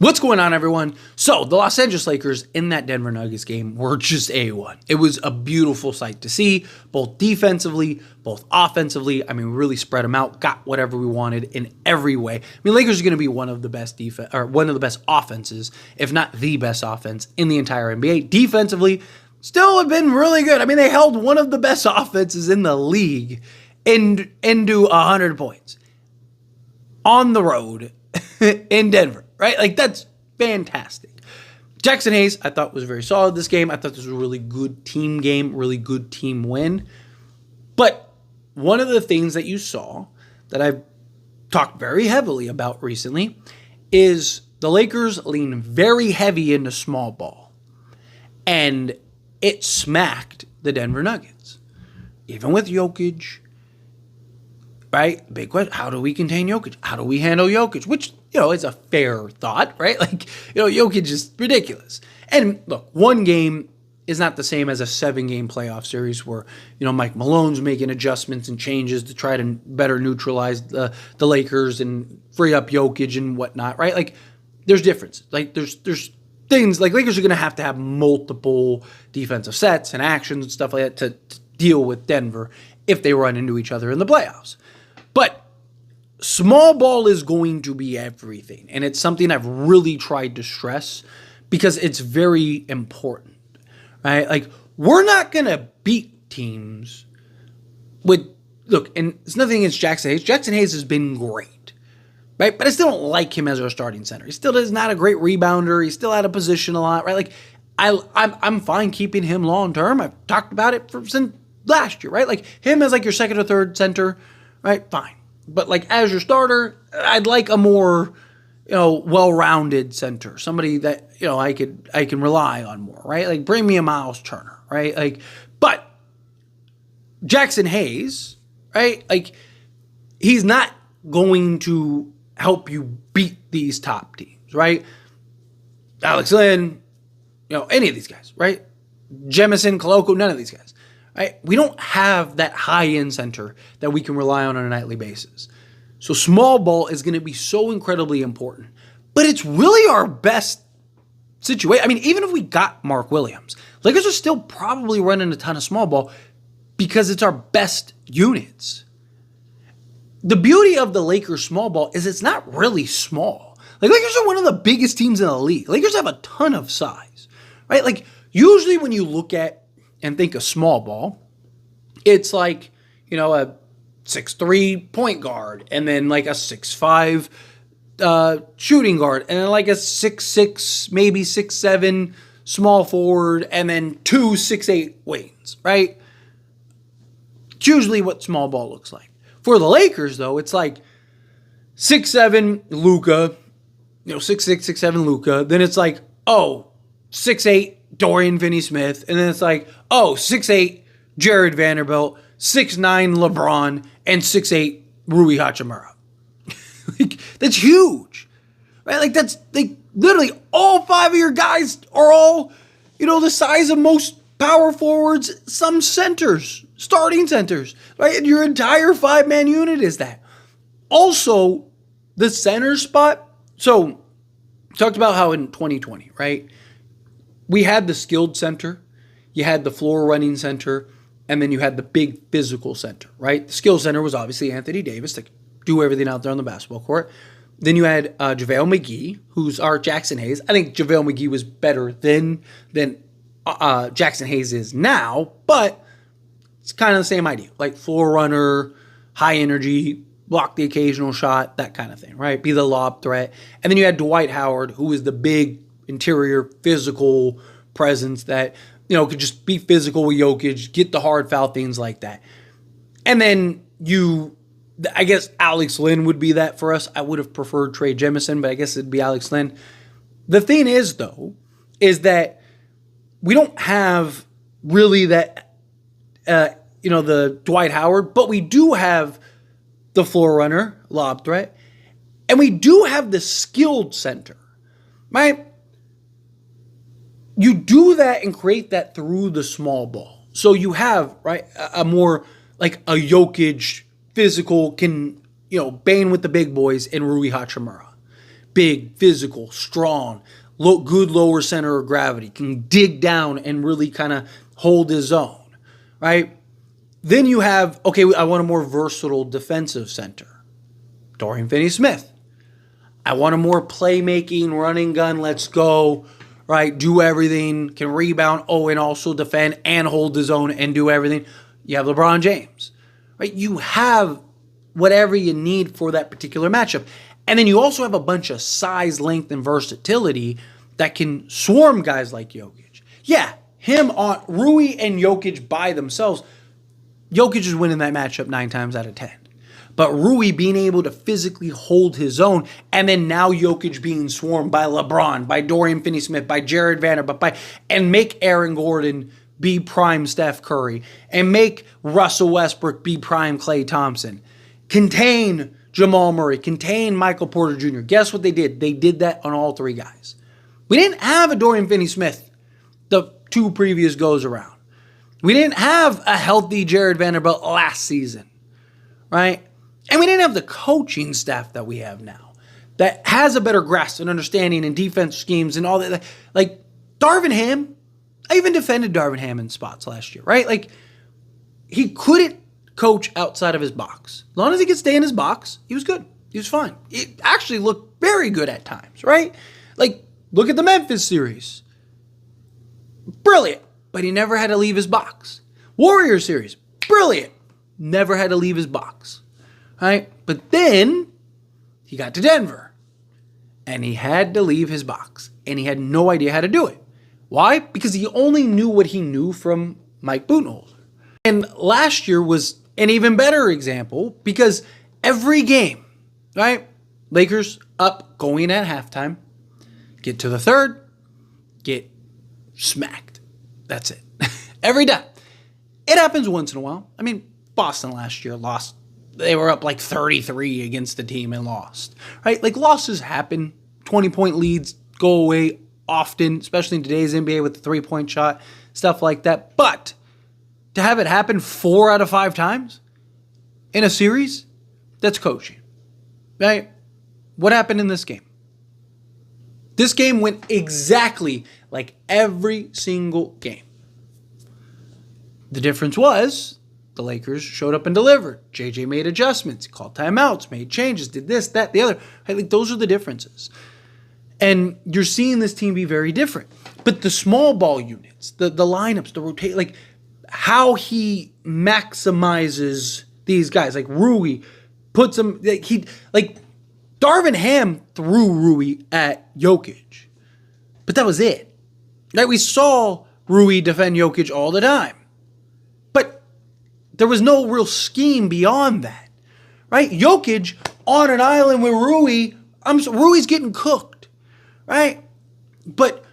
What's going on, everyone? So, the Los Angeles Lakers in that Denver Nuggets game were just A1. It was a beautiful sight to see, both defensively, both offensively. I mean, we really spread them out, got whatever we wanted in every way. I mean, Lakers are going to be one of the best one of the best offenses, if not the best offense in the entire NBA. Defensively, still have been really good. I mean, they held one of the best offenses in the league into 100 points on the road in Denver. Right? Like, that's fantastic. Jackson Hayes, I thought, was very solid this game. I thought this was a really good team game, really good team win. But one of the things that you saw that I've talked very heavily about recently is the Lakers lean very heavy into small ball. And it smacked the Denver Nuggets. Even with Jokic, right? Big question, how do we contain Jokic? How do we handle Jokic? Which, is a fair thought, right? Like, Jokic is ridiculous. And look, one game is not the same as a 7-game playoff series where, Mike Malone's making adjustments and changes to try to better neutralize the Lakers and free up Jokic and whatnot, right? Like, there's differences. Like, there's things, like Lakers are going to have multiple defensive sets and actions and stuff like that to deal with Denver if they run into each other in the playoffs. But small ball is going to be everything, and it's something I've really tried to stress because it's very important, right? Like, we're not going to beat teams with, look, and it's nothing against Jackson Hayes. Jackson Hayes has been great, right? But I still don't like him as our starting center. He still is not a great rebounder. He's still out of position a lot, right? Like, I'm fine keeping him long term. I've talked about it since last year, right? Like, him as like your second or third center, right? Fine. But like as your starter, I'd like a more, well-rounded center, somebody that I can rely on more, right? Like, bring me a Miles Turner, right? Like, but Jackson Hayes, right? Like, he's not going to help you beat these top teams, right? Alex Len, any of these guys, right? Jemison, Koloko, none of these guys. Right? We don't have that high-end center that we can rely on a nightly basis. So small ball is going to be so incredibly important. But it's really our best situation. I mean, even if we got Mark Williams, Lakers are still probably running a ton of small ball because it's our best units. The beauty of the Lakers small ball is it's not really small. Like, Lakers are one of the biggest teams in the league. Lakers have a ton of size, right? Like, usually when you look at and think of small ball, it's like, a 6'3" point guard, and then like a 6'5" shooting guard, and then like a 6'6", maybe 6'7" small forward, and then 2 6'8" wings, right? It's usually what small ball looks like. For the Lakers, though, it's like 6'7" Luka, 6'6", 6'7" Luka. Then it's like, 6'8" Dorian Finney-Smith, and then it's like, 6'8" Jared Vanderbilt, 6'9" LeBron, and 6'8" Rui Hachimura. Like, that's huge, right? Like, that's like literally all 5 of your guys are all, the size of most power forwards, some centers, starting centers, right? And your entire 5-man unit is that. Also, the center spot. So, talked about how in 2020, right? We had the skilled center, you had the floor running center, and then you had the big physical center, right? The skill center was obviously Anthony Davis to do everything out there on the basketball court. Then you had JaVale McGee, who's our Jackson Hayes. I think JaVale McGee was better than Jackson Hayes is now, but it's kind of the same idea. Like, floor runner, high energy, block the occasional shot, that kind of thing, right? Be the lob threat. And then you had Dwight Howard, who was the big interior physical presence that, could just be physical with Jokic, get the hard foul, things like that. And then I guess Alex Len would be that for us. I would have preferred Trey Jemison, but I guess it'd be Alex Len. The thing is, though, is that we don't have really that, the Dwight Howard, but we do have the floor runner, lob threat, and we do have the skilled center, right? You do that and create that through the small ball. So you have, right, a more like a Jokic physical can, bang with the big boys in Rui Hachimura. big, physical, strong, good lower center of gravity, can dig down and really kind of hold his own, right? Then you have, okay, I want a more versatile defensive center. Dorian Finney-Smith. I want a more playmaking, running gun, let's go, right? Do everything, can rebound, and also defend and hold his own and do everything. You have LeBron James, right? You have whatever you need for that particular matchup. And then you also have a bunch of size, length, and versatility that can swarm guys like Jokic. Yeah, Rui and Jokic by themselves, Jokic is winning that matchup 9 times out of 10. But Rui being able to physically hold his own, and then now Jokic being swarmed by LeBron, by Dorian Finney-Smith, by Jared Vanderbilt, and make Aaron Gordon be prime Steph Curry, and make Russell Westbrook be prime Klay Thompson. Contain Jamal Murray, contain Michael Porter Jr. Guess what they did? They did that on all 3 guys. We didn't have a Dorian Finney-Smith the 2 previous goes around. We didn't have a healthy Jared Vanderbilt last season, right? And we didn't have the coaching staff that we have now that has a better grasp and understanding and defense schemes and all that. Like Darvin Ham, I even defended Darvin Ham in spots last year, right? Like he couldn't coach outside of his box. As long as he could stay in his box, he was good. He was fine. He actually looked very good at times, right? Like look at the Memphis series. Brilliant. But he never had to leave his box. Warrior series. Brilliant. Never had to leave his box. Right? But then he got to Denver. And he had to leave his box. And he had no idea how to do it. Why? Because he only knew what he knew from Mike Budenholzer. And last year was an even better example because every game, right? Lakers up, going at halftime, get to the third, get smacked. That's it. Every time. It happens once in a while. I mean, Boston last year lost. They were up like 33 against the team and lost, right? Like losses happen. 20-point leads go away often, especially in today's NBA with the 3-point shot, stuff like that. But to have it happen 4 out of 5 times in a series, that's coaching, right? What happened in this game? This game went exactly like every single game. The difference was the Lakers showed up and delivered. JJ made adjustments, called timeouts, made changes, did this, that, the other. Right? Like those are the differences. And you're seeing this team be very different. But the small ball units, the lineups, the rotate, like how he maximizes these guys, like Rui puts them, like Darvin Ham threw Rui at Jokic. But that was it. Right? We saw Rui defend Jokic all the time. But there was no real scheme beyond that. Right? Jokic on an island with Rui, Rui's getting cooked. Right? But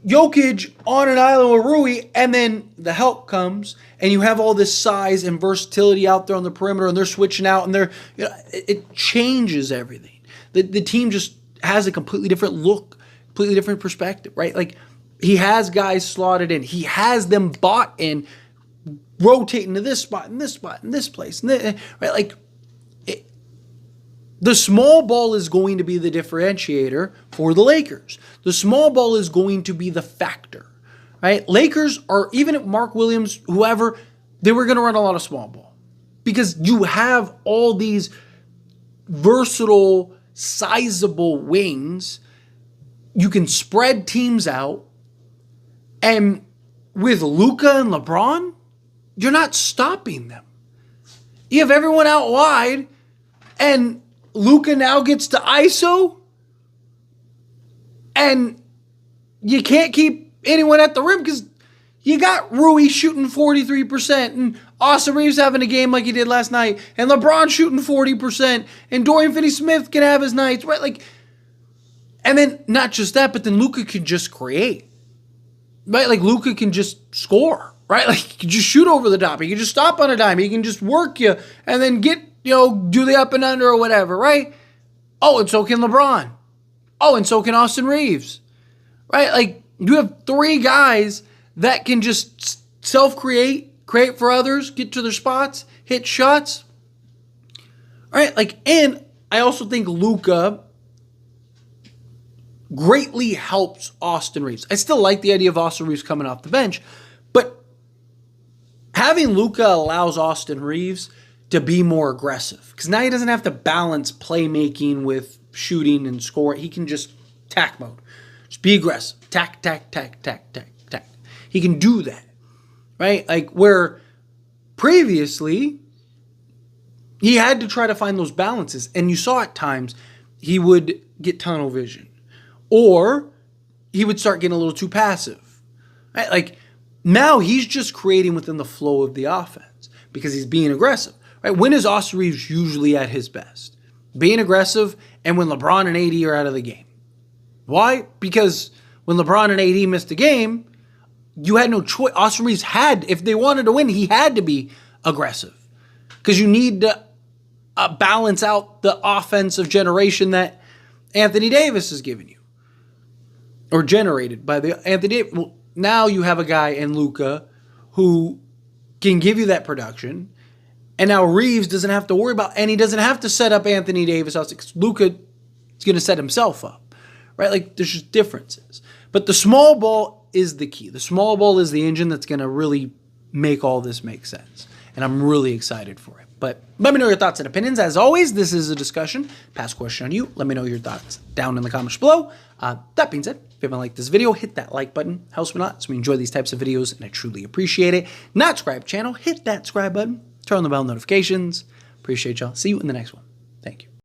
Jokic on an island with Rui, and then the help comes, and you have all this size and versatility out there on the perimeter, and they're switching out, and it changes everything. The team just has a completely different look, completely different perspective, right? Like he has guys slotted in, he has them bought in, rotating to this spot and this spot and this place, right? Like the small ball is going to be the differentiator for the Lakers. The small ball is going to be the factor, right? Lakers are, even if Mark Williams, whoever, they were going to run a lot of small ball because you have all these versatile, sizable wings. You can spread teams out. And with Luka and LeBron, you're not stopping them. You have everyone out wide, and Luka now gets to ISO, and you can't keep anyone at the rim because you got Rui shooting 43%, and Austin Reaves having a game like he did last night, and LeBron shooting 40%, and Dorian Finney-Smith can have his nights, right? Like, and then not just that, but then Luka can just create, right? Like Luka can just score, right? Like he can just shoot over the top. He can just stop on a dime. He can just work you and then get, do the up and under or whatever, right? Oh, and so can LeBron. Oh, and so can Austin Reaves, right? Like you have 3 guys that can just self-create, create for others, get to their spots, hit shots, right? Like, and I also think Luka greatly helps Austin Reaves. I still like the idea of Austin Reaves coming off the bench, but having Luka allows Austin Reaves to be more aggressive because now he doesn't have to balance playmaking with shooting and scoring. He can just tack mode. Just be aggressive. Tack, tack, tack, tack, tack, tack. He can do that, right? Like where previously he had to try to find those balances. And you saw at times he would get tunnel vision or he would start getting a little too passive, right? Like now he's just creating within the flow of the offense because he's being aggressive, right? When is Austin Reaves usually at his best? Being aggressive and when LeBron and AD are out of the game. Why? Because when LeBron and AD missed the game, you had no choice. Austin Reaves had, if they wanted to win, he had to be aggressive because you need to balance out the offensive generation that Anthony Davis is giving you or generated by the Anthony Davis. Well, now you have a guy in Luka who can give you that production, and now Reaves doesn't have to worry about, and he doesn't have to set up Anthony Davis because Luka is going to set himself up, right? Like there's just differences. But the small ball is the key. The small ball is the engine that's going to really make all this make sense, and I'm really excited for it. But let me know your thoughts and opinions. As always, this is a discussion. Pass question on you. Let me know your thoughts down in the comments below. That being said, if you haven't liked this video, hit that like button. Helps me a lot. So we enjoy these types of videos, and I truly appreciate it. Not subscribe channel, hit that subscribe button. Turn on the bell notifications. Appreciate y'all. See you in the next one. Thank you.